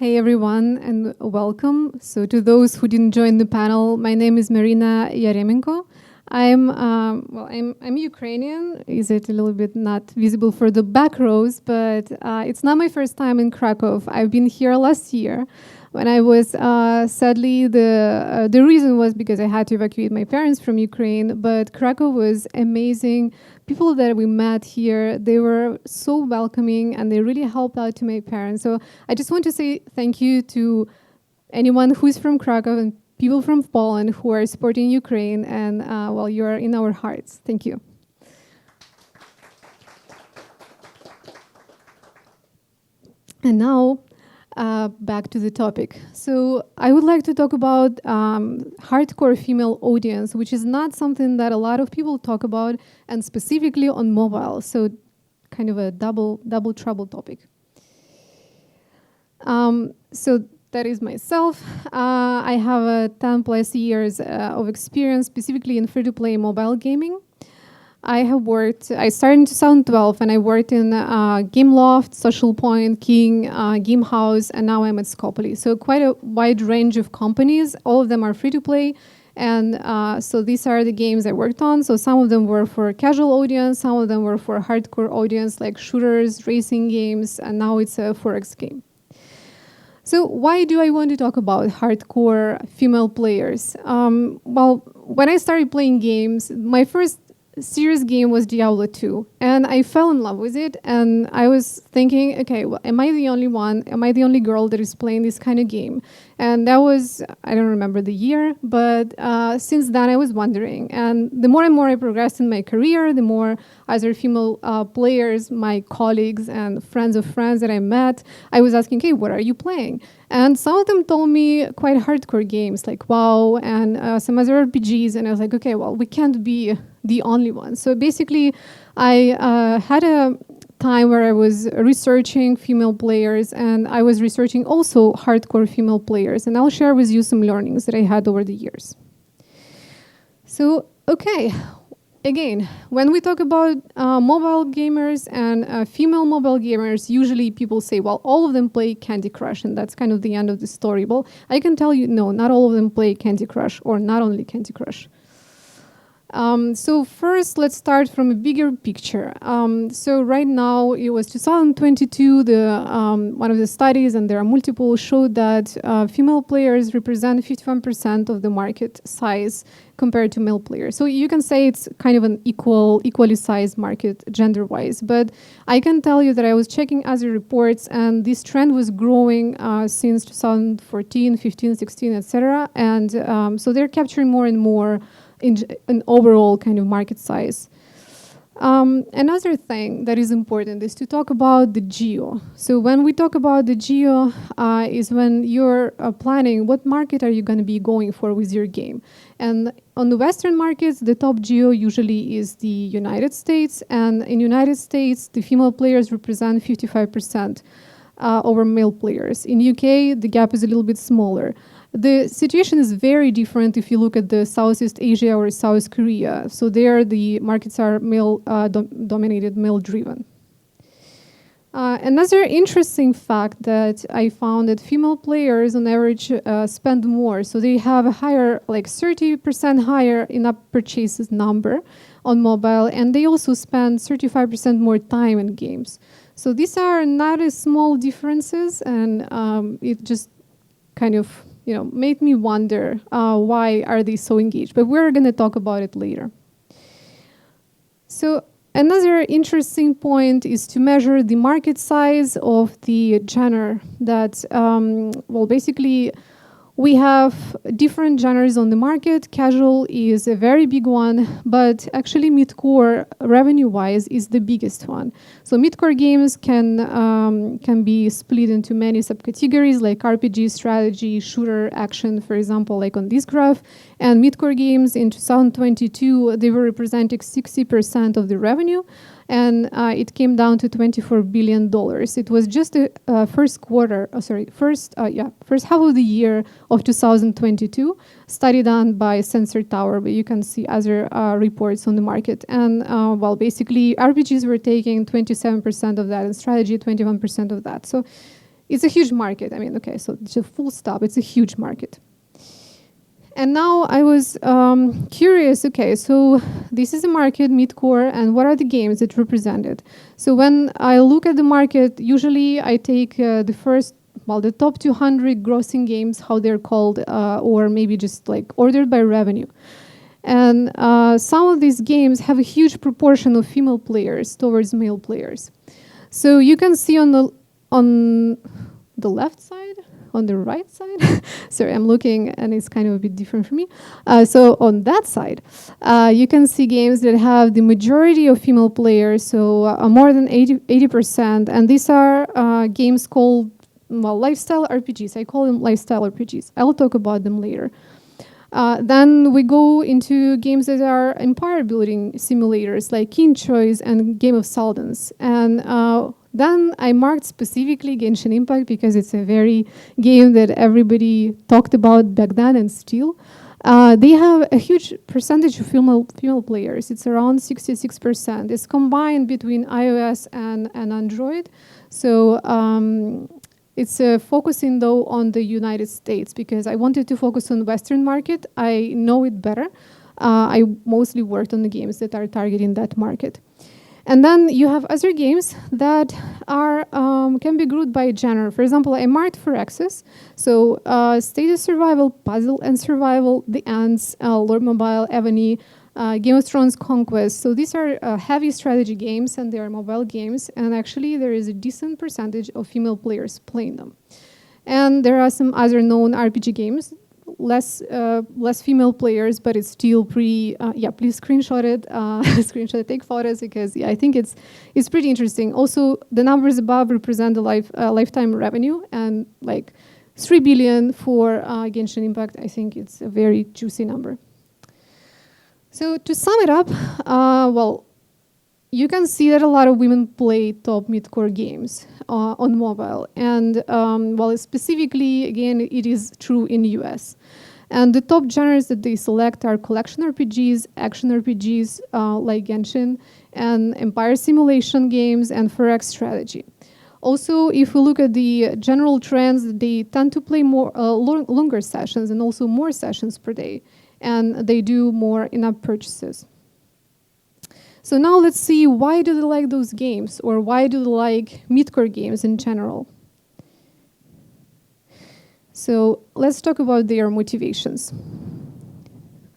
Hey everyone, and welcome. So to those who didn't join the panel, my name is Maryna Iaremenko. I'm Ukrainian. Is it a little bit not visible for the back rows? But it's not my first time in Krakow. I've been here last year. When I was sadly the reason was because I had to evacuate my parents from Ukraine. But Krakow was amazing. People that we met here, they were so welcoming and they really helped out to my parents. So I just want to say thank you to anyone who is from Krakow and people from Poland who are supporting Ukraine, and you are in our hearts. Thank you. And now, back to the topic. So I would like to talk about hardcore female audience, which is not something that a lot of people talk about, and specifically on mobile. So kind of a double trouble topic. So that is myself. I have 10 plus years of experience specifically in free-to-play mobile gaming. I started in 2012 and I worked in Gameloft, Social Point, King, Game House, and now I'm at Scopely. So quite a wide range of companies. All of them are free-to-play. And so these are the games I worked on. So some of them were for casual audience, some of them were for hardcore audience like shooters, racing games, and now it's a Forex game. So why do I want to talk about hardcore female players? When I started playing games, my first serious game was Diablo 2, and I fell in love with it, and I was thinking, okay, well, am I the only one? Am I the only girl that is playing this kind of game? And that was, I don't remember the year, but since then I was wondering. And the more and more I progressed in my career, the more other female players, my colleagues and friends of friends that I met, I was asking, okay, what are you playing? And some of them told me quite hardcore games like WoW and some other RPGs, and I was like, okay, well, we can't be the only one. So basically, I had a time where I was researching female players, and I was researching also hardcore female players, and I'll share with you some learnings that I had over the years. So, okay. Again, when we talk about mobile gamers and female mobile gamers, usually people say, well, all of them play Candy Crush, and that's kind of the end of the story. Well, I can tell you, no, not all of them play Candy Crush, or not only Candy Crush. So first, let's start from a bigger picture. So right now, it was 2022, one of the studies, and there are multiple, showed that female players represent 51% of the market size compared to male players. So you can say it's kind of an equally sized market gender-wise. But I can tell you that I was checking other reports, and this trend was growing since 2014, 15, 16, etc. And so they're capturing more and more in an overall kind of market size. Another thing that is important is to talk about the geo. So when we talk about the geo, is when you're planning what market are you going to be going for with your game. And on the Western markets, the top geo usually is the United States. And in United States, the female players represent 55% over male players. In UK, the gap is a little bit smaller. The situation is very different if you look at the Southeast Asia or South Korea. So there, the markets are dominated, male-driven. Another interesting fact that I found that female players on average spend more. So they have a higher, like 30% higher in-app purchases number on mobile, and they also spend 35% more time in games. So these are not as small differences, and it just kind of made me wonder why are they so engaged. But we're going to talk about it later. So another interesting point is to measure the market size of the genre that, basically, we have different genres on the market. Casual is a very big one, but actually mid-core, revenue-wise, is the biggest one. So mid-core games can be split into many subcategories, like RPG, strategy, shooter, action, for example, like on this graph. And mid-core games in 2022, they were representing 60% of the revenue. And it came down to $24 billion. It was just the first half of the year of 2022, study done by Sensor Tower, but you can see other reports on the market. And basically RPGs were taking 27% of that, and strategy 21% of that. So it's a huge market. I mean, okay, so it's a full stop. It's a huge market. And now I was curious, okay, so this is a market, mid-core, and what are the games that represent it? So when I look at the market, usually I take the top 200 grossing games, how they're called, or maybe just like ordered by revenue. And some of these games have a huge proportion of female players towards male players. So you can see on the left side, on the right side, sorry, I'm looking and it's kind of a bit different for me. So on that side, you can see games that have the majority of female players, so more than 80%. And these are games called, lifestyle RPGs. I call them lifestyle RPGs. I'll talk about them later. Then we go into games that are empire building simulators like King Choice and Game of Sultans. And then I marked specifically Genshin Impact because it's a very game that everybody talked about back then and still. They have a huge percentage of female players. It's around 66%. It's combined between iOS and Android. So it's focusing though on the United States because I wanted to focus on the Western market. I know it better. I mostly worked on the games that are targeting that market. And then you have other games that are can be grouped by genre. For example, I marked for access. So status survival, puzzle and survival, The Ants, Lord Mobile, Ebony, Game of Thrones Conquest. So these are heavy strategy games and they are mobile games. And actually there is a decent percentage of female players playing them. And there are some other known RPG games, less female players, but it's still pretty. Please screenshot it, take photos because I think it's pretty interesting. Also, the numbers above represent the lifetime revenue, and like 3 billion for Genshin Impact. I think it's a very juicy number. So to sum it up, you can see that a lot of women play top mid-core games on mobile. And specifically, again, it is true in the US. And the top genres that they select are collection RPGs, action RPGs like Genshin, and empire simulation games, and 4X strategy. Also, if we look at the general trends, they tend to play more longer sessions and also more sessions per day. And they do more in-app purchases. So now let's see, why do they like those games, or why do they like mid-core games in general? So let's talk about their motivations.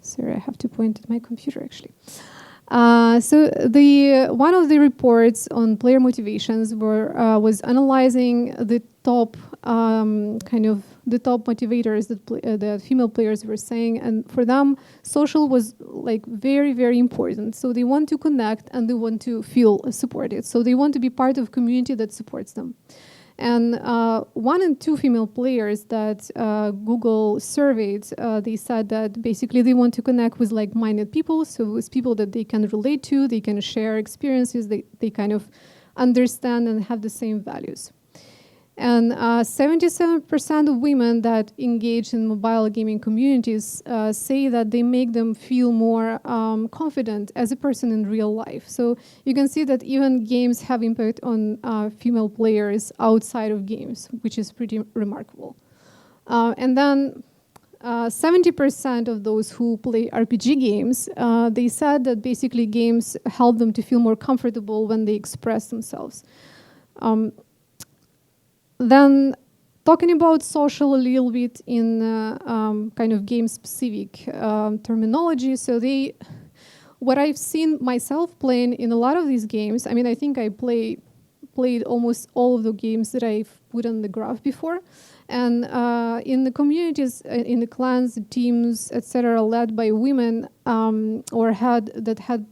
Sorry, I have to point at my computer actually. So one of the reports on player motivations was analyzing the top the top motivators that the female players were saying, and for them, social was like very, very important. So they want to connect and they want to feel supported. So they want to be part of a community that supports them. And 1 in 2 female players that Google surveyed, they said that basically they want to connect with like-minded people, so with people that they can relate to, they can share experiences, they kind of understand and have the same values. And 77% of women that engage in mobile gaming communities say that they make them feel more confident as a person in real life. So you can see that even games have impact on female players outside of games, which is pretty remarkable. And then 70% of those who play RPG games, they said that basically games help them to feel more comfortable when they express themselves. Then talking about social a little bit in kind of game-specific terminology. So what I've seen myself playing in a lot of these games, I mean, I think I played almost all of the games that I've put on the graph before. And in the communities, in the clans, the teams, etc., led by women or had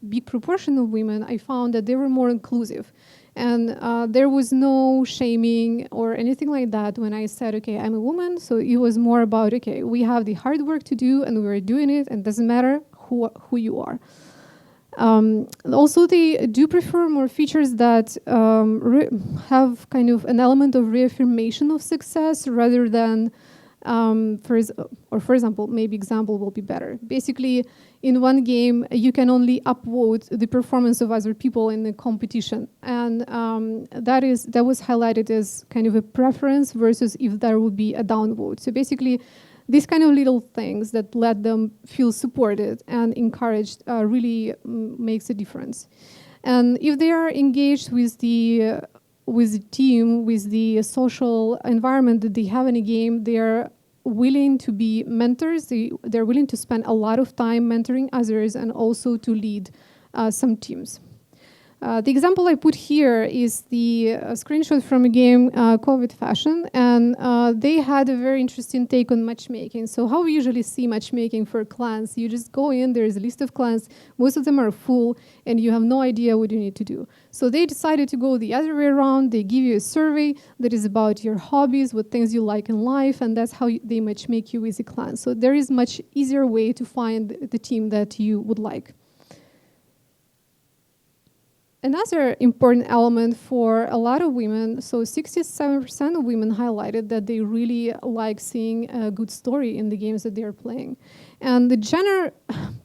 big proportion of women, I found that they were more inclusive. And there was no shaming or anything like that when I said, okay, I'm a woman. So it was more about, okay, we have the hard work to do and we're doing it, and it doesn't matter who you are. Also, they do prefer more features that have kind of an element of reaffirmation of success rather than For example, maybe example will be better. Basically, in one game, you can only upvote the performance of other people in the competition, and that was highlighted as kind of a preference versus if there would be a downvote. So basically, these kind of little things that let them feel supported and encouraged really makes a difference. And if they are engaged with the team, with the social environment that they have in a game, they're willing to be mentors. They're willing to spend a lot of time mentoring others and also to lead some teams. The example I put here is the screenshot from a game, COVID Fashion, and they had a very interesting take on matchmaking. So how we usually see matchmaking for clans, you just go in, there's a list of clans, most of them are full, and you have no idea what you need to do. So they decided to go the other way around. They give you a survey that is about your hobbies, what things you like in life, and that's how they matchmake you with a clan. So there is much easier way to find the team that you would like. Another important element for a lot of women, so 67% of women highlighted that they really like seeing a good story in the games that they're playing. And the genre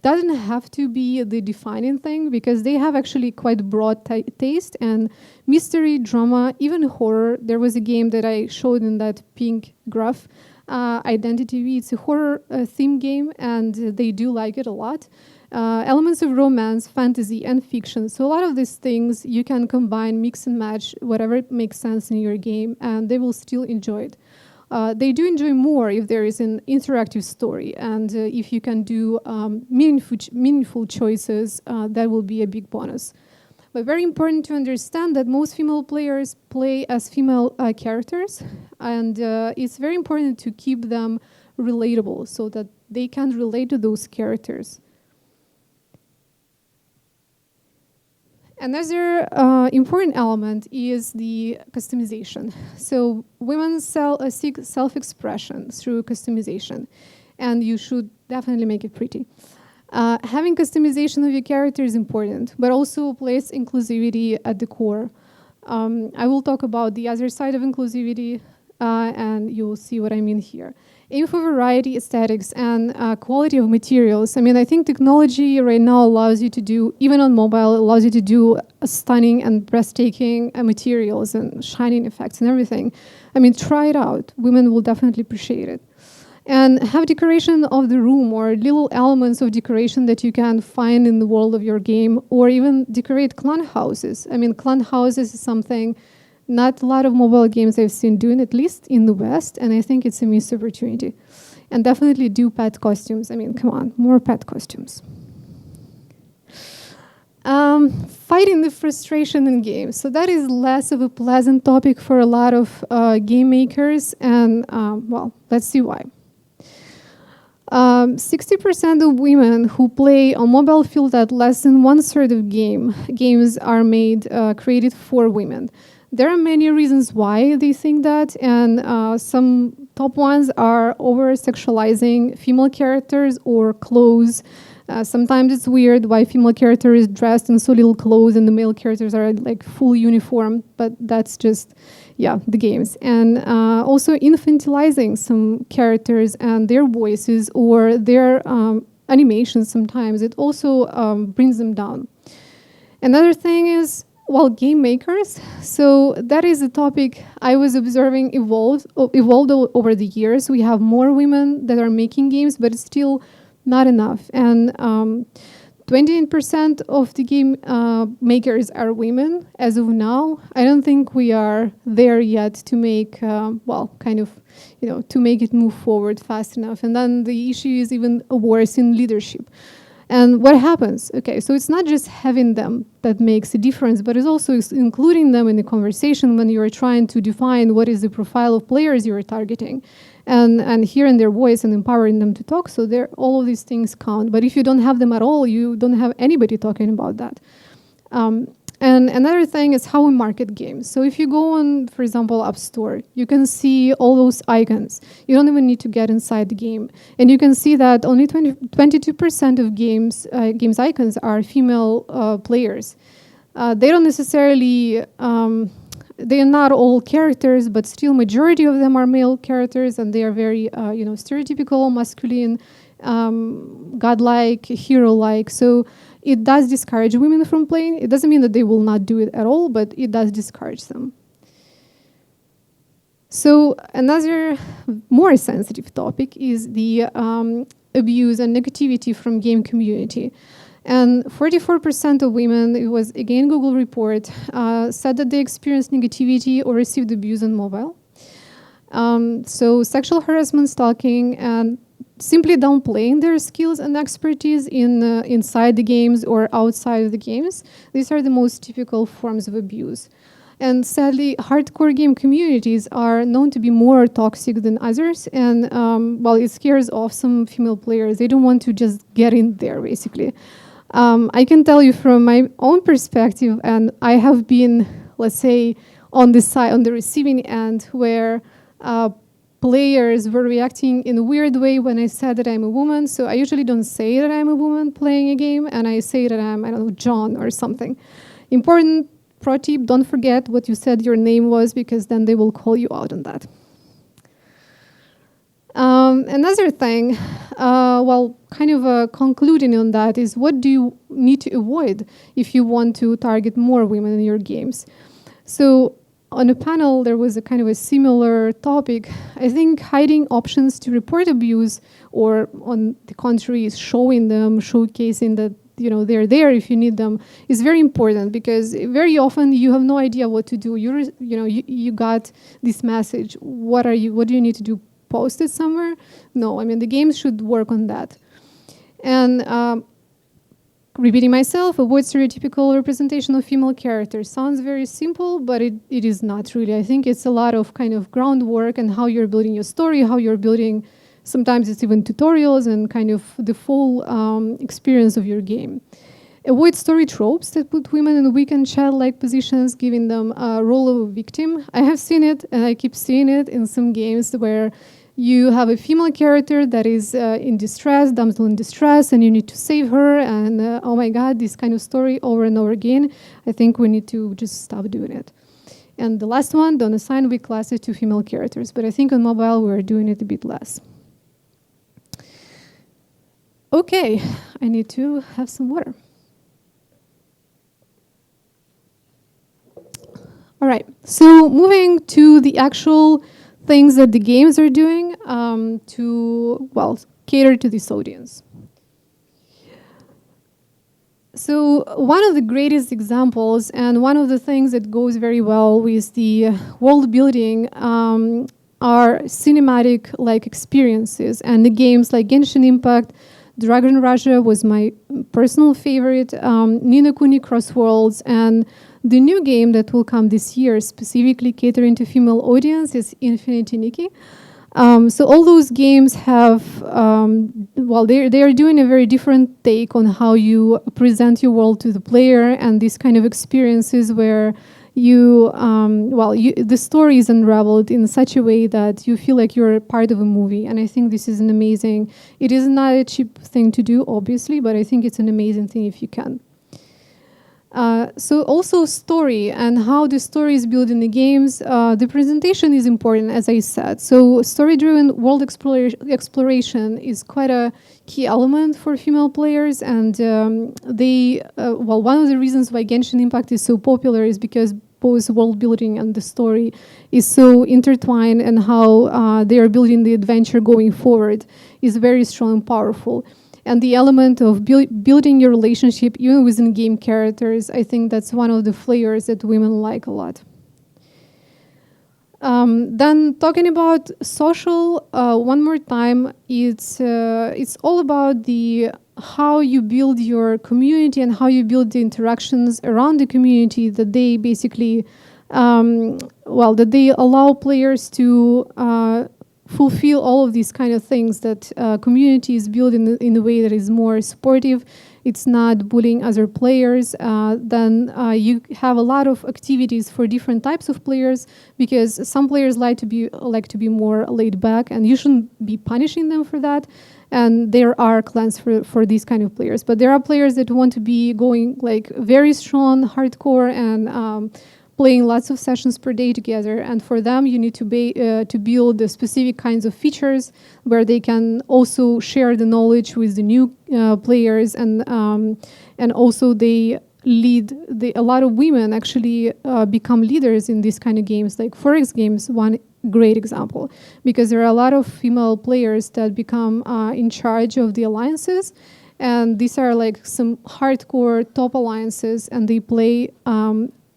doesn't have to be the defining thing because they have actually quite broad taste, and mystery, drama, even horror. There was a game that I showed in that pink graph, Identity V. It's a horror theme game, and they do like it a lot. Elements of romance, fantasy, and fiction. So a lot of these things you can combine, mix and match, whatever makes sense in your game, and they will still enjoy it. They do enjoy more if there is an interactive story, and if you can do meaningful choices, that will be a big bonus. But very important to understand that most female players play as female characters, and it's very important to keep them relatable so that they can relate to those characters. Another important element is the customization. So women seek self-expression through customization, and you should definitely make it pretty. Having customization of your character is important, but also place inclusivity at the core. I will talk about the other side of inclusivity, and you'll see what I mean here. Aim for variety, aesthetics, and quality of materials. I mean, I think technology right now allows you to do, even on mobile, allows you to do stunning and breathtaking materials and shining effects and everything. I mean, try it out. Women will definitely appreciate it. And have decoration of the room or little elements of decoration that you can find in the world of your game, or even decorate clan houses. I mean, clan houses is something not a lot of mobile games I've seen doing, at least in the West, and I think it's a missed opportunity. And definitely do pet costumes. I mean, come on, more pet costumes. Fighting the frustration in games. So that is less of a pleasant topic for a lot of game makers, and well, let's see why. 60% of women who play on mobile feel that less than 1/3 of games are created for women. There are many reasons why they think that, and some top ones are over-sexualizing female characters or clothes. Sometimes it's weird why female character is dressed in so little clothes and the male characters are like full uniform, but that's just, yeah, the games. And also infantilizing some characters and their voices or their animations sometimes. It also brings them down. Another thing is, well, game makers. So that is a topic I was observing evolved over the years. We have more women that are making games, but it's still not enough. And 28% of the game makers are women as of now. I don't think we are there yet to make, well, kind of, to make it move forward fast enough. And then the issue is even worse in leadership. And what happens? Okay, so it's not just having them that makes a difference, but it's also including them in the conversation when you're trying to define what is the profile of players you're targeting, and hearing their voice and empowering them to talk. So all of these things count. But if you don't have them at all, you don't have anybody talking about that. And another thing is how we market games. So if you go on, for example, App Store, you can see all those icons. You don't even need to get inside the game. And you can see that only 22% of games icons are female players. They don't necessarily they are not all characters, but still majority of them are male characters, and they are very stereotypical, masculine, godlike, hero-like. So it does discourage women from playing. It doesn't mean that they will not do it at all, but it does discourage them. So another more sensitive topic is the abuse and negativity from game community. And 44% of women, it was again Google report, said that they experienced negativity or received abuse on mobile. So sexual harassment, stalking, and simply downplaying their skills and expertise inside the games or outside of the games. These are the most typical forms of abuse. And sadly, hardcore game communities are known to be more toxic than others. And it scares off some female players. They don't want to just get in there, basically. I can tell you from my own perspective, and I have been, let's say, on the receiving end, where players were reacting in a weird way when I said that I'm a woman. So I usually don't say that I'm a woman playing a game, and I say that I'm, I don't know, John or something. Important pro tip, don't forget what you said your name was, because then they will call you out on that. Another thing, concluding on that, is what do you need to avoid if you want to target more women in your games? So on a panel, there was a kind of a similar topic. I think hiding options to report abuse, or on the contrary, showing them, showcasing that they're there if you need them, is very important, because very often you have no idea what to do. You got this message. What do you need to do? Post it somewhere? No, I mean, the games should work on that. And repeating myself, avoid stereotypical representation of female characters. Sounds very simple, but it is not really. I think it's a lot of kind of groundwork and how you're building your story, how you're building, sometimes it's even tutorials and kind of the full experience of your game. Avoid story tropes that put women in weak and childlike positions, giving them a role of a victim. I have seen it, and I keep seeing it in some games where you have a female character that is in distress, damsel in distress, and you need to save her, and oh my God, this kind of story over and over again. I think we need to just stop doing it. And the last one, don't assign weak classes to female characters, but I think on mobile we're doing it a bit less. Okay, I need to have some water. All right, so moving to the actual things that the games are doing to cater to this audience. So one of the greatest examples, and one of the things that goes very well with the world building, are cinematic-like experiences. And the games like Genshin Impact, Dragon Russia was my personal favorite, Ni no Kuni Cross Worlds, and the new game that will come this year, specifically catering to female audience, is Infinity Nikki. So all those games have, they are doing a very different take on how you present your world to the player, and these kind of experiences where the story is unraveled in such a way that you feel like you're part of a movie. And I think this is an amazing, it is not a cheap thing to do, obviously, but I think it's an amazing thing if you can. So also story and how the story is built in the games. The presentation is important, as I said. So story-driven world exploration is quite a key element for female players. And one of the reasons why Genshin Impact is so popular is because both world building and the story is so intertwined, and how they are building the adventure going forward is very strong and powerful. And the element of building your relationship, even within game characters, I think that's one of the flavors that women like a lot. Then talking about social, one more time, it's all about how you build your community and how you build the interactions around the community, that they basically, that they allow players to fulfill all of these kind of things, that community is built in a way that is more supportive. It's not bullying other players. Then you have a lot of activities for different types of players, because some players like to be more laid back, and you shouldn't be punishing them for that. And there are clans for these kind of players. But there are players that want to be going like very strong, hardcore, and playing lots of sessions per day together, and for them you need to build the specific kinds of features where they can also share the knowledge with the new players, and also they lead. A lot of women actually become leaders in these kind of games, like Forex games, one great example, because there are a lot of female players that become in charge of the alliances, and these are like some hardcore top alliances, and they play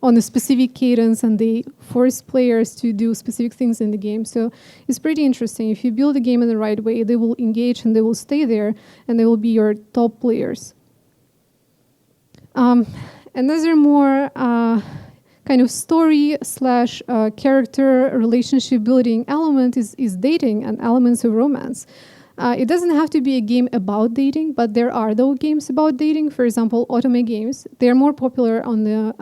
on a specific cadence, and they force players to do specific things in the game. So it's pretty interesting. If you build a game in the right way, they will engage and they will stay there, and they will be your top players. Another more kind of story / character relationship building element is dating and elements of romance. It doesn't have to be a game about dating, but there are though games about dating. For example, otome games. They're more popular on the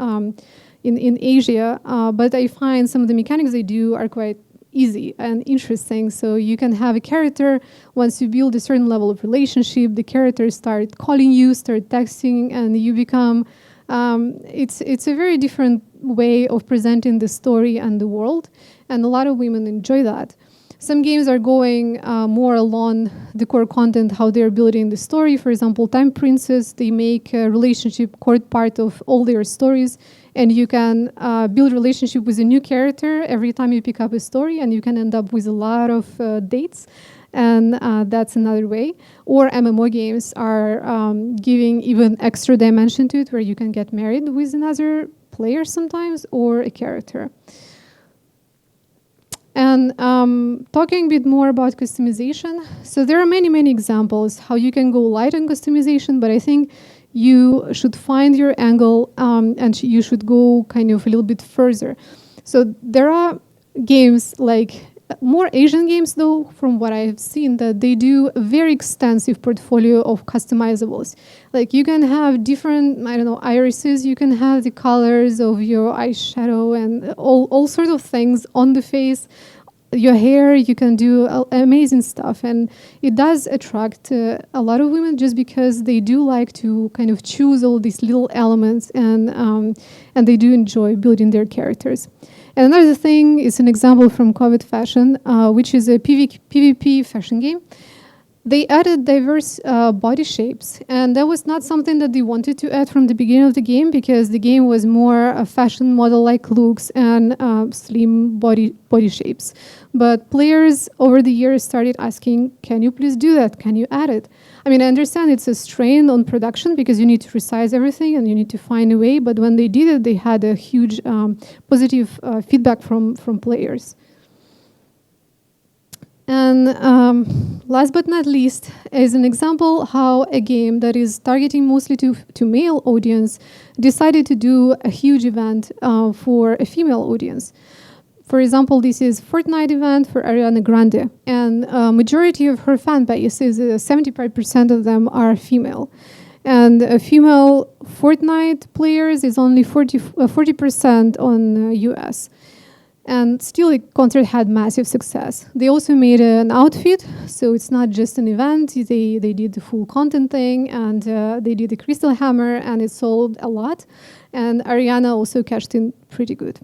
in Asia, but I find some of the mechanics they do are quite easy and interesting. So you can have a character. Once you build a certain level of relationship, the characters start calling you, start texting, and you become. It's a very different way of presenting the story and the world, and a lot of women enjoy that. Some games are going more along the core content, how they're building the story. For example, Time Princess, they make a relationship core part of all their stories, and you can build relationship with a new character every time you pick up a story, and you can end up with a lot of dates, and that's another way. Or MMO games are giving even extra dimension to it, where you can get married with another player sometimes, or a character. And talking a bit more about customization. So there are many, many examples how you can go light on customization, but I think you should find your angle and you should go kind of a little bit further. So there are games like more Asian games, though, from what I've seen, that they do a very extensive portfolio of customizables. Like you can have different, irises, you can have the colors of your eyeshadow and all sorts of things on the face. Your hair, you can do amazing stuff. And it does attract a lot of women just because they do like to kind of choose all these little elements, and they do enjoy building their characters. And another thing is an example from COVID Fashion, which is a PvP fashion game. They added diverse body shapes, and that was not something that they wanted to add from the beginning of the game, because the game was more a fashion model-like looks and slim body shapes. But players over the years started asking, can you please do that? Can you add it? I mean, I understand it's a strain on production because you need to resize everything and you need to find a way, but when they did it, they had a huge positive feedback from players. And last but not least is an example how a game that is targeting mostly to male audience decided to do a huge event for a female audience. For example, this is Fortnite event for Ariana Grande, and majority of her fan base is 75% of them are female. And female Fortnite players is only 40% on US. And still, the concert had massive success. They also made an outfit, so it's not just an event. They did the full content thing, and they did the Crystal Hammer, and it sold a lot. And Ariana also cashed in pretty good.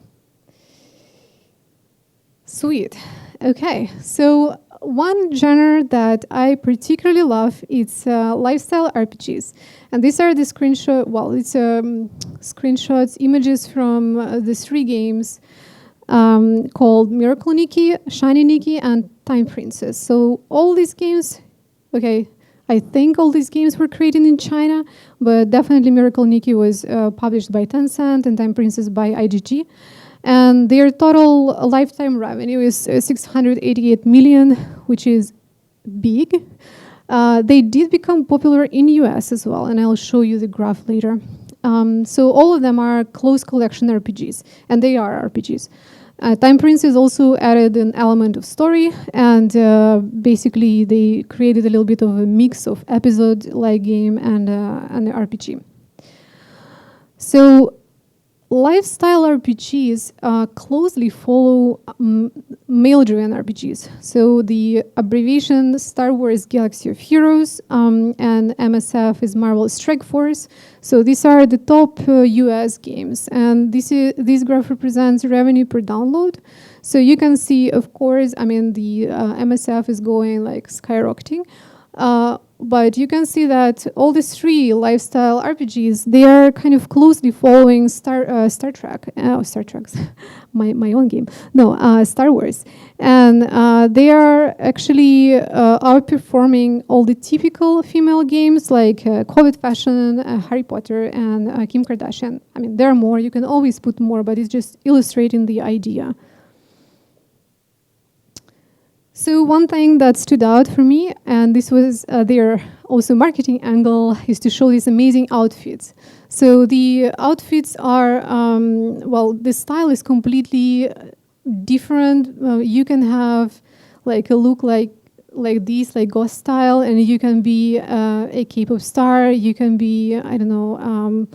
Sweet. Okay, so one genre that I particularly love is lifestyle RPGs. And these are the screenshots, images from the 3 games called Miracle Nikki, Shiny Nikki, and Time Princess. So all these games, okay, I think all these games were created in China, but definitely Miracle Nikki was published by Tencent and Time Princess by IGG. And their total lifetime revenue is 688 million, which is big. They did become popular in US as well, and I'll show you the graph later. So all of them are close collection RPGs, and they are RPGs. Time Princess also added an element of story, and basically they created a little bit of a mix of episode-like game and an RPG. So lifestyle RPGs closely follow mail-driven RPGs. So the abbreviation Star Wars Galaxy of Heroes and MSF is Marvel Strike Force. So these are the top US games. And this graph represents revenue per download. So you can see, of course, I mean, the MSF is going like skyrocketing. But you can see that all these three lifestyle RPGs, they are kind of closely following Star Trek, Star Trek's my own game. No, Star Wars, and they are actually outperforming all the typical female games like Covet Fashion, Harry Potter, and Kim Kardashian. I mean, there are more. You can always put more, but it's just illustrating the idea. So one thing that stood out for me, and this was their also marketing angle, is to show these amazing outfits. So the outfits are, well, the style is completely different. You can have like a look like this, like ghost style, and you can be a K-pop star. You can be, I don't know,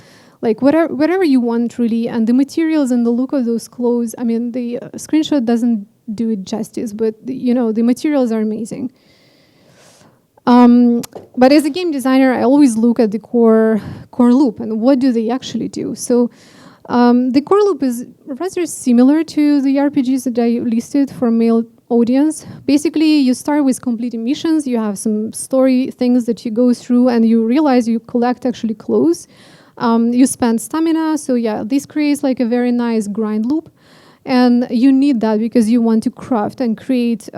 like whatever you want really. And the materials and the look of those clothes, I mean, the screenshot doesn't do it justice, but you know, the materials are amazing. But as a game designer, I always look at the core loop and what do they actually do. So the core loop is rather similar to the RPGs that I listed for male audience. Basically, you start with completing missions, you have some story things that you go through, and you realize you collect actually clothes. You spend stamina, so yeah, this creates like a very nice grind loop. And you need that because you want to craft and create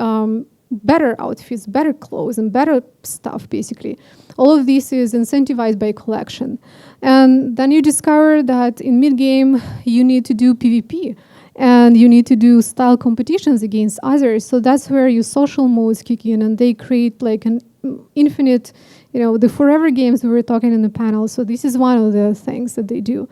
better outfits, better clothes, and better stuff, basically. All of this is incentivized by collection. And then you discover that in mid-game, you need to do PvP. And you need to do style competitions against others. So that's where your social modes kick in, and they create like an infinite, you know, the forever games we were talking in the panel. So this is one of the things that they do.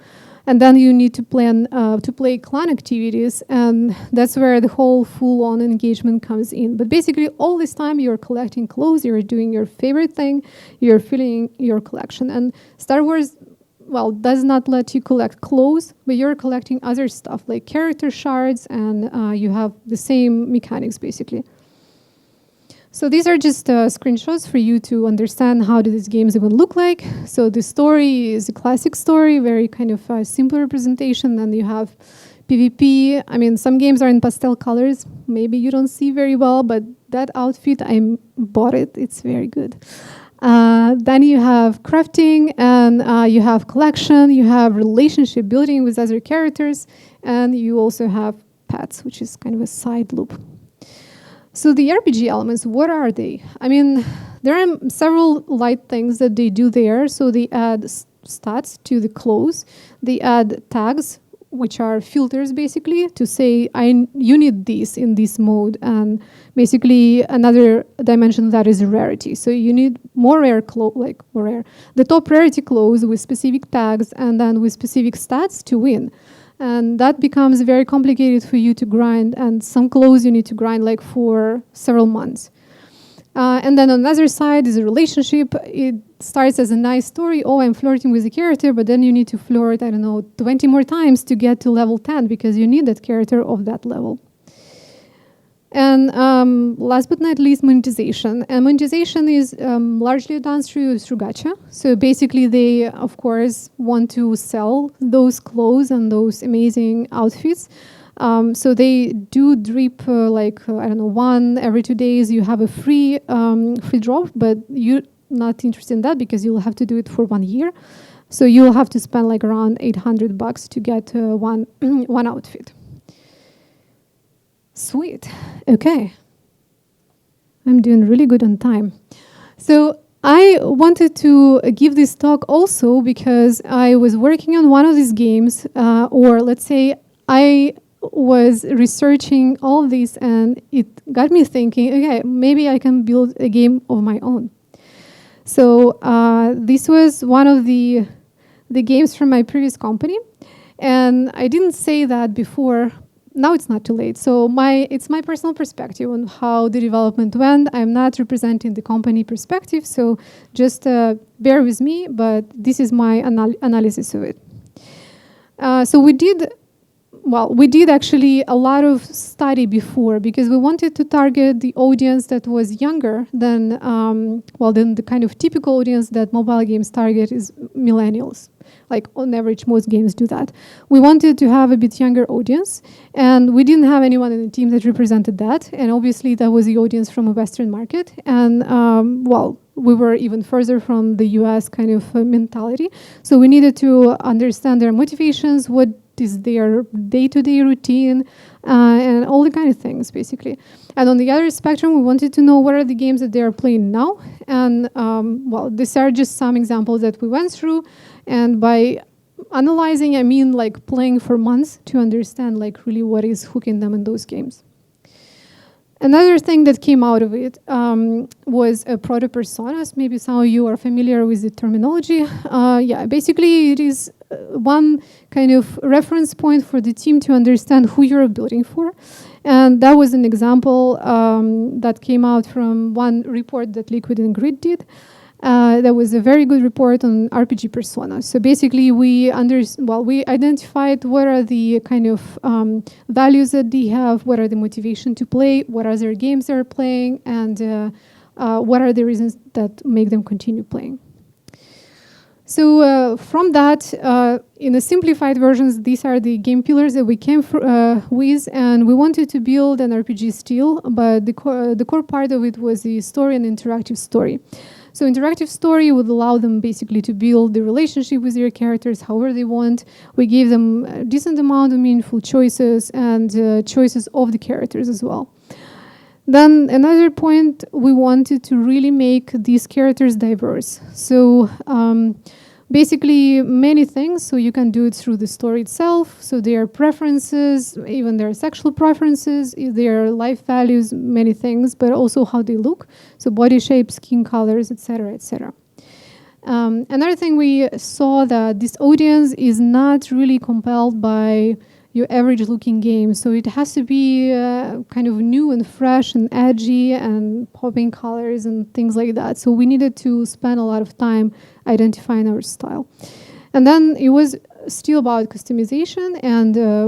And then you need to plan to play clan activities, and that's where the whole full-on engagement comes in. But basically, all this time you're collecting clothes, you're doing your favorite thing, you're filling your collection. And Star Wars, well, does not let you collect clothes, but you're collecting other stuff like character shards, and you have the same mechanics, basically. So these are just screenshots for you to understand how do these games even look like. So the story is a classic story, very kind of simple representation. Then you have PvP. I mean, some games are in pastel colors. Maybe you don't see very well, but that outfit, I bought it. It's very good. Then you have crafting, and you have collection. You have relationship building with other characters. And you also have pets, which is kind of a side loop. So the RPG elements, what are they? I mean, there are several light things that they do there. So they add stats to the clothes. They add tags, which are filters basically, to say, you need this in this mode. And basically another dimension of that is rarity. So you need more rare clothes, like more rare. The top rarity clothes with specific tags and then with specific stats to win. And that becomes very complicated for you to grind, and some clothes you need to grind like for several months. And then on the other side is a relationship. It starts as a nice story. Oh, I'm flirting with a character, but then you need to flirt, I don't know, 20 more times to get to level 10 because you need that character of that level. And last but not least, monetization. And monetization is largely done through gacha. So basically, they, of course, want to sell those clothes and those amazing outfits. So they do drip I don't know, one every 2 days. You have a free drop, but you're not interested in that because you'll have to do it for 1 year. So you'll have to spend like around $800 to get one outfit. Sweet. Okay. I'm doing really good on time. So I wanted to give this talk also because I was working on one of these games, or let's say I was researching all of this, and it got me thinking, okay, maybe I can build a game of my own. So this was one of the games from my previous company, and I didn't say that before. Now it's not too late. So it's my personal perspective on how the development went. I'm not representing the company perspective, so just bear with me, but this is my analysis of it. So we did actually a lot of study before because we wanted to target the audience that was younger than, than the kind of typical audience that mobile games target is millennials. Like on average, most games do that. We wanted to have a bit younger audience, and we didn't have anyone in the team that represented that. And obviously, that was the audience from a Western market. And we were even further from the US kind of mentality. So we needed to understand their motivations, what is their day-to-day routine, and all the kind of things, basically. And on the other spectrum, we wanted to know what are the games that they are playing now. And these are just some examples that we went through. And by analyzing, I mean like playing for months to understand like really what is hooking them in those games. Another thing that came out of it was proto-personas. Maybe some of you are familiar with the terminology. Basically it is one kind of reference point for the team to understand who you're building for. And that was an example that came out from one report that Liquid and Grid did. That was a very good report on RPG personas. So basically, we identified what are the kind of values that they have, what are the motivation to play, what are their games they're playing, and what are the reasons that make them continue playing. So from that, in the simplified versions, these are the game pillars that we came with, and we wanted to build an RPG still, but the core part of it was the story and interactive story. So interactive story would allow them basically to build the relationship with their characters however they want. We gave them a decent amount of meaningful choices and choices of the characters as well. Then another point, we wanted to really make these characters diverse. So basically many things. So you can do it through the story itself. So their preferences, even their sexual preferences, their life values, many things, but also how they look. So body shape, skin colors, etc., etc. Another thing we saw that this audience is not really compelled by your average looking game. So it has to be kind of new and fresh and edgy and popping colors and things like that. So we needed to spend a lot of time identifying our style. And then it was still about customization. And the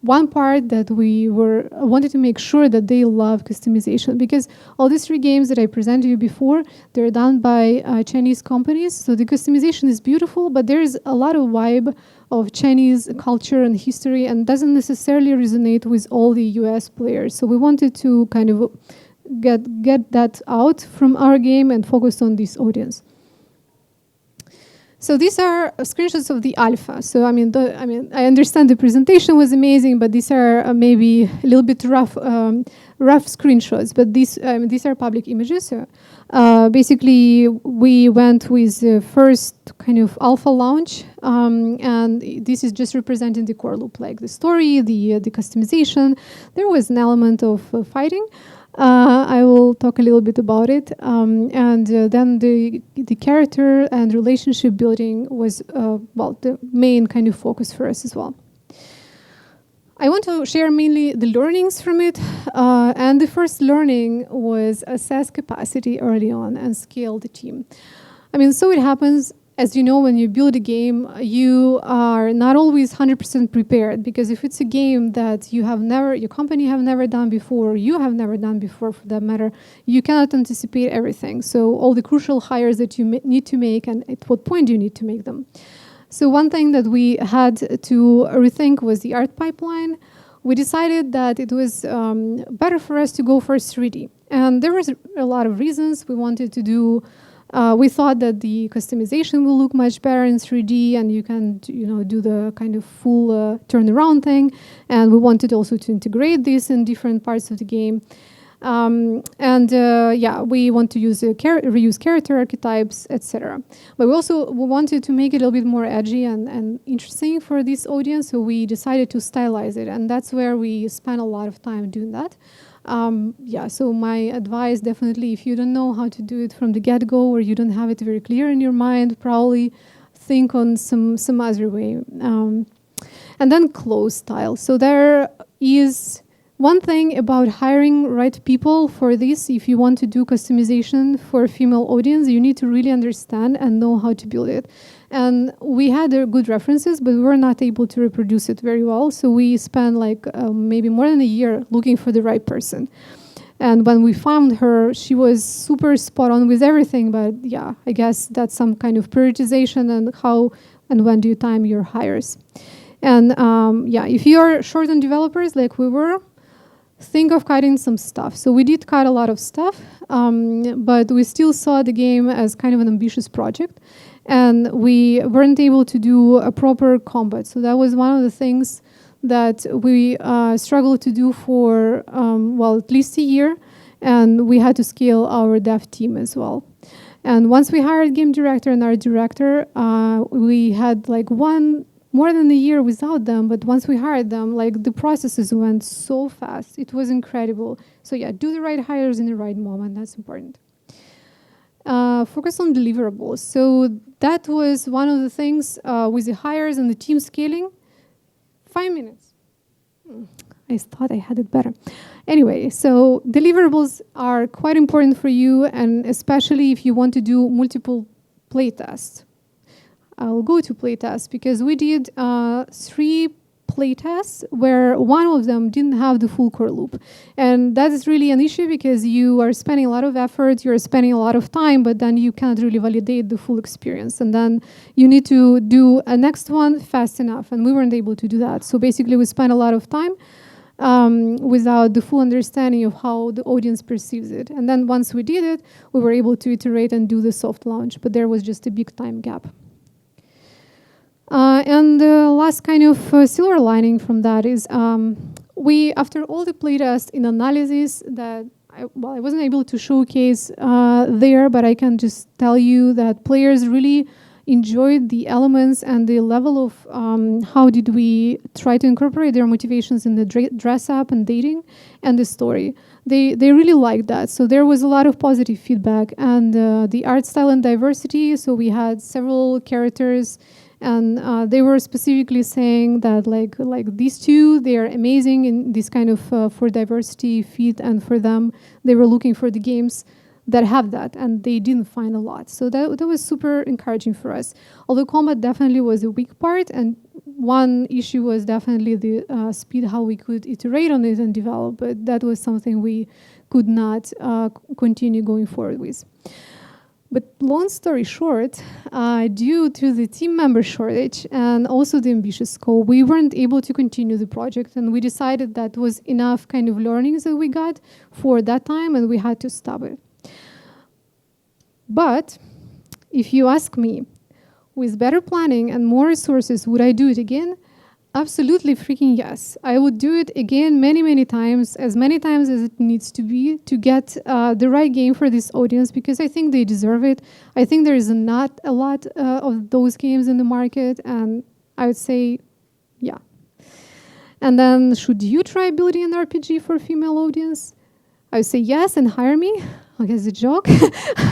one part that we wanted to make sure that they love customization, because all these 3 games that I presented you before, they're done by Chinese companies. So the customization is beautiful, but there's a lot of vibe of Chinese culture and history and doesn't necessarily resonate with all the US players. So we wanted to kind of get that out from our game and focus on this audience. So these are screenshots of the alpha. So I understand the presentation was amazing, but these are maybe a little bit rough screenshots. But these are public images. So basically, we went with the first kind of alpha launch, and this is just representing the core loop, like the story, the customization. There was an element of fighting. I will talk a little bit about it. And then the character and relationship building was, the main kind of focus for us as well. I want to share mainly the learnings from it. And the first learning was assess capacity early on and scale the team. So it happens, as you know, when you build a game, you are not always 100% prepared, because if it's a game that your company have never done before, you have never done before for that matter, you cannot anticipate everything. So all the crucial hires that you need to make, and at what point do you need to make them. So one thing that we had to rethink was the art pipeline. We decided that it was better for us to go for 3D. And there was a lot of reasons we wanted to do. We thought that the customization will look much better in 3D, and you can do the kind of full turnaround thing. And we wanted also to integrate this in different parts of the game. We want to reuse character archetypes, etc. But we wanted to make it a little bit more edgy and interesting for this audience, so we decided to stylize it, and that's where we spent a lot of time doing that. So my advice, definitely, if you don't know how to do it from the get-go, or you don't have it very clear in your mind, probably think on some other way. And then clothes style. So there is one thing about hiring right people for this. If you want to do customization for a female audience, you need to really understand and know how to build it. And we had good references, but we were not able to reproduce it very well. So we spent like maybe more than a year looking for the right person. And when we found her, she was super spot on with everything. But yeah, I guess that's some kind of prioritization and how and when do you time your hires. And yeah, if you're short on developers like we were, think of cutting some stuff. So we did cut a lot of stuff, but we still saw the game as kind of an ambitious project. And we weren't able to do a proper combat. So that was one of the things that we struggled to do for, well, at least a year. And we had to scale our dev team as well. And once we hired game director and art director, we had like more than a year without them, but once we hired them, like the processes went so fast. It was incredible. So yeah, do the right hires in the right moment. That's important. Focus on deliverables. So that was one of the things with the hires and the team scaling. 5 minutes. I thought I had it better. Anyway, so deliverables are quite important for you, and especially if you want to do multiple playtests. I'll go to playtests because we did 3 playtests where one of them didn't have the full core loop. And that is really an issue because you are spending a lot of effort, you're spending a lot of time, but then you can't really validate the full experience. And then you need to do a next one fast enough. And we weren't able to do that. So basically we spent a lot of time without the full understanding of how the audience perceives it. And then once we did it, we were able to iterate and do the soft launch, but there was just a big time gap. And the last kind of silver lining from that is we, after all the playtests in analysis that I wasn't able to showcase there, but I can just tell you that players really enjoyed the elements and the level of how did we try to incorporate their motivations in the dress up and dating and the story. They really liked that. So there was a lot of positive feedback. And the art style and diversity, so we had several characters. And they were specifically saying that like these two, they are amazing in this kind of for diversity fit, and for them, they were looking for the games that have that, and they didn't find a lot. So that was super encouraging for us. Although combat definitely was a weak part, and one issue was definitely the speed, how we could iterate on it and develop, but that was something we could not continue going forward with. But long story short, due to the team member shortage and also the ambitious scope, we weren't able to continue the project, and we decided that was enough kind of learnings that we got for that time, and we had to stop it. But if you ask me, with better planning and more resources, would I do it again? Absolutely freaking yes. I would do it again many times as it needs to be to get the right game for this audience, because I think they deserve it. I think there is not a lot of those games in the market, and I would say, yeah. And then, should you try building an RPG for a female audience? I would say yes and hire me. I guess it's a joke.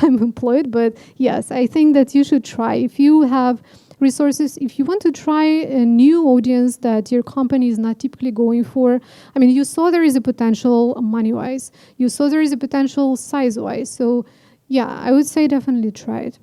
I'm employed, but yes, I think that you should try. If you have resources, if you want to try a new audience that your company is not typically going for, I mean, you saw there is a potential money-wise. You saw there is a potential size-wise. So, yeah, I would say definitely try it.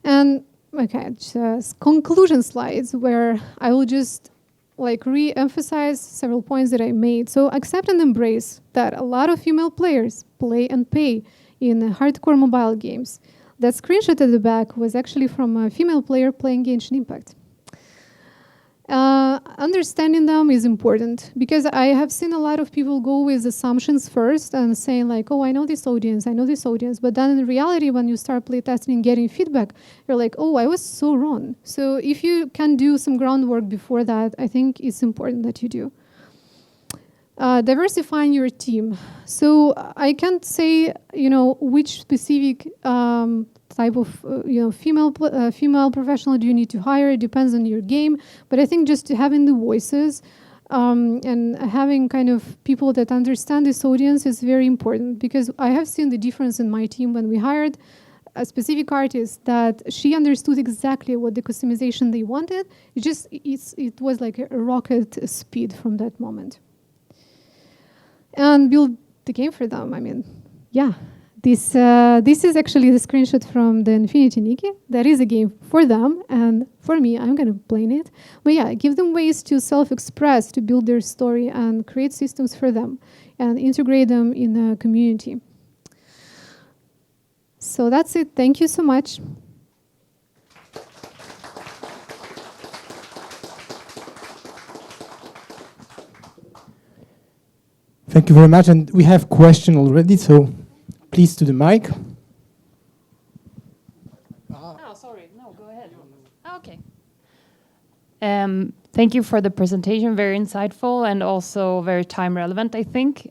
And, okay, just conclusion slides where I will just like re-emphasize several points that I made. So accept and embrace that a lot of female players play and pay in hardcore mobile games. That screenshot at the back was actually from a female player playing Genshin Impact. Understanding them is important, because I have seen a lot of people go with assumptions first and saying like, oh, I know this audience, but then in reality, when you start playtesting and getting feedback, you're like, oh, I was so wrong. So if you can do some groundwork before that, I think it's important that you do. Diversifying your team. So I can't say, which specific type of female professional do you need to hire. It depends on your game. But I think just having the voices and having kind of people that understand this audience is very important, because I have seen the difference in my team when we hired a specific artist that she understood exactly what the customization they wanted. It was like a rocket speed from that moment. And build the game for them. I mean, yeah, This is actually the screenshot from the Infinity Nikki. That is a game for them, and for me, I'm gonna play it. But yeah, give them ways to self-express, to build their story, and create systems for them, and integrate them in the community. So that's it. Thank you so much. Thank you very much. And we have question already, so please to the mic. Oh, sorry. No, go ahead. Okay. Thank you for the presentation. Very insightful and also very time relevant, I think.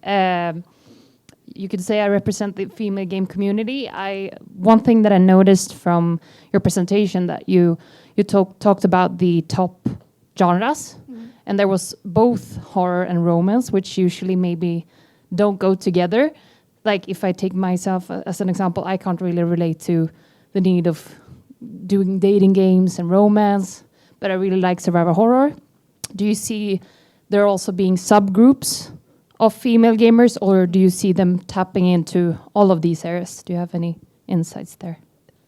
You could say I represent the female game community. One thing that I noticed from your presentation that you talked about the top genres, and there was both horror and romance, which usually maybe don't go together. Like if I take myself as an example, I can't really relate to the need of doing dating games and romance, but I really like survival horror. Do you see there also being subgroups of female gamers, or do you see them tapping into all of these areas? Do you have any insights there?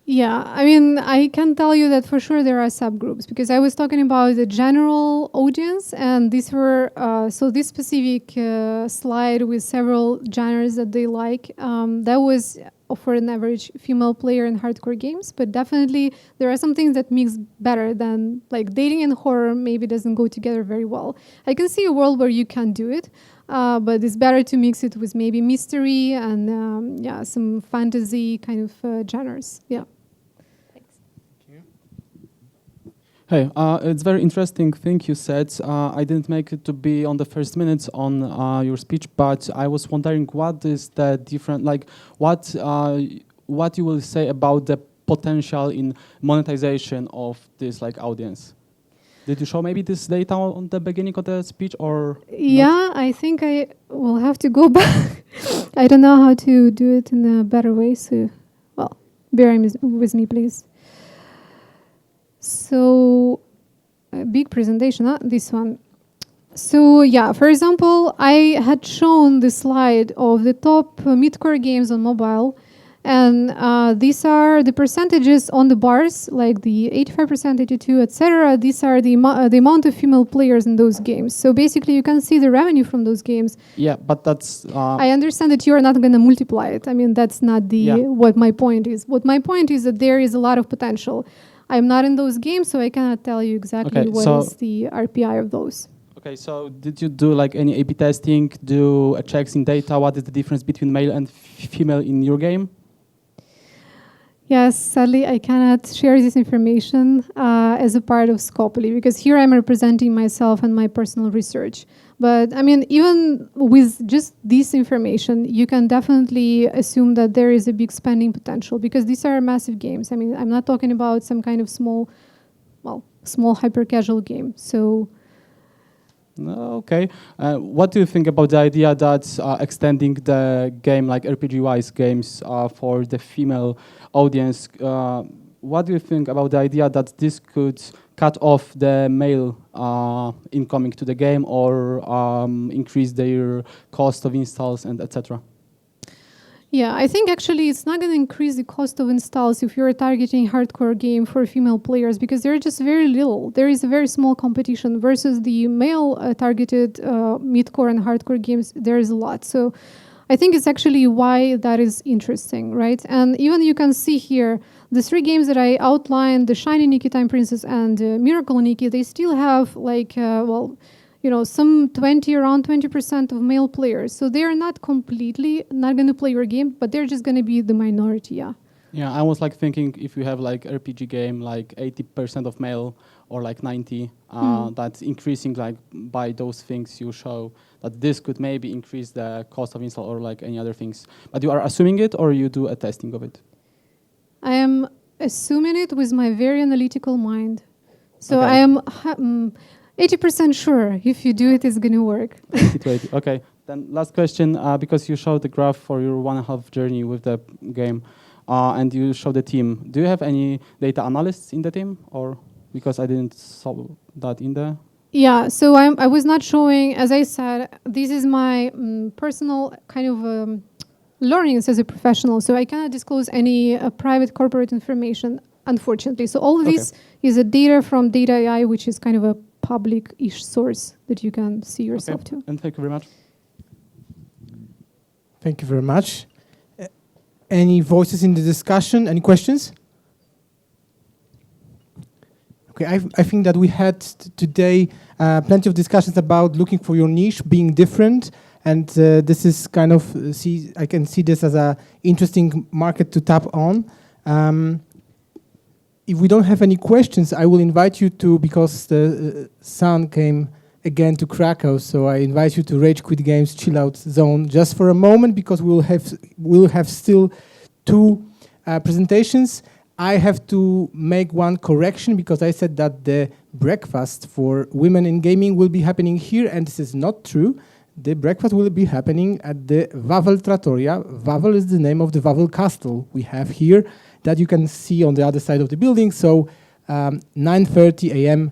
Yeah, I mean, I can tell you that for sure there are subgroups, because I was talking about the general audience, and these were, so this specific slide with several genres that they like, that was for an average female player in hardcore games, but definitely there are some things that mix better than, like dating and horror maybe doesn't go together very well. I can see a world where you can do it, but it's better to mix it with maybe mystery and yeah, some fantasy kind of genres. Yeah. Thanks. Hey, it's very interesting thing you said. I didn't make it to be on the first minutes on your speech, but I was wondering what is the different, like what you will say about the potential in monetization of this like audience. Did you show maybe this data on the beginning of the speech or? Yeah, not? I think I will have to go back. I don't know how to do it in a better way, so, well, bear with me, please. So, a big presentation, huh? This one. So, yeah, for example, I had shown the slide of the top mid-core games on mobile, and these are the percentages on the bars, like the 85%, 82, etc. These are the amount of female players in those games. So basically, you can see the revenue from those games. Yeah, but that's. I understand that you are not going to multiply it. I mean, that's not what my point is. What my point is that there is a lot of potential. I'm not in those games, so I cannot tell you exactly what is the RPI of those. Okay, so did you do like any A/B testing? Do checks in data? What is the difference between male and female in your game? Yes, sadly, I cannot share this information as a part of Scopely, because here I'm representing myself and my personal research. But I mean, even with just this information, you can definitely assume that there is a big spending potential, because these are massive games. I mean, I'm not talking about some kind of small hyper-casual game. So. Okay. What do you think about the idea that extending the game, like RPG-wise games, for the female audience? What do you think about the idea that this could cut off the male incoming to the game, or increase their cost of installs and etc.? Yeah, I think actually it's not going to increase the cost of installs if you're targeting hardcore game for female players, because there are just very little. There is a very small competition versus the male targeted mid-core and hardcore games. There is a lot. So I think it's actually why that is interesting, right? And even you can see here, the three games that I outlined, the Shiny Nikki, Time Princess, and Miracle Nikki, they still have like, some around 20% of male players. So they are not completely not going to play your game, but they're just going to be the minority, yeah. Yeah, I was like thinking if you have like RPG game, like 80% of male or like 90, that's increasing like by those things you show, that this could maybe increase the cost of install or like any other things. But you are assuming it, or you do a testing of it? I am assuming it with my very analytical mind. So Okay. I am 80% sure if you do it, it's going to work. 80 to 80. Okay. Then last question, because you showed the graph for your 1.5 journey with the game, and you showed the team. Do you have any data analysts in the team, or because I didn't saw that in there? Yeah, so I was not showing, as I said, this is my personal kind of learnings as a professional. So I cannot disclose any private corporate information, unfortunately. So all of this is a data from Data AI, which is kind of a public-ish source that you can see yourself to. And thank you very much. Thank you very much. Any voices in the discussion? Any questions? Okay, I think that we had today plenty of discussions about looking for your niche, being different, and this is kind of I can see this as an interesting market to tap on. If we don't have any questions, I will invite you to, because the sun came again to Krakow, so I invite you to Rage Quit Games Chill Out Zone just for a moment, because we'll have still 2 presentations. I have to make one correction, because I said that the breakfast for women in gaming will be happening here, and this is not true. The breakfast will be happening at the Wawel Trattoria. Wawel is the name of the Wawel Castle we have here that you can see on the other side of the building. So 9:30 a.m.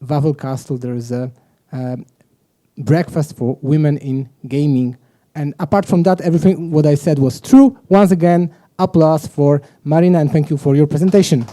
Wawel Castle, there is a breakfast for women in gaming. And apart from that, everything what I said was true. Once again, applause for Maryna, and thank you for your presentation.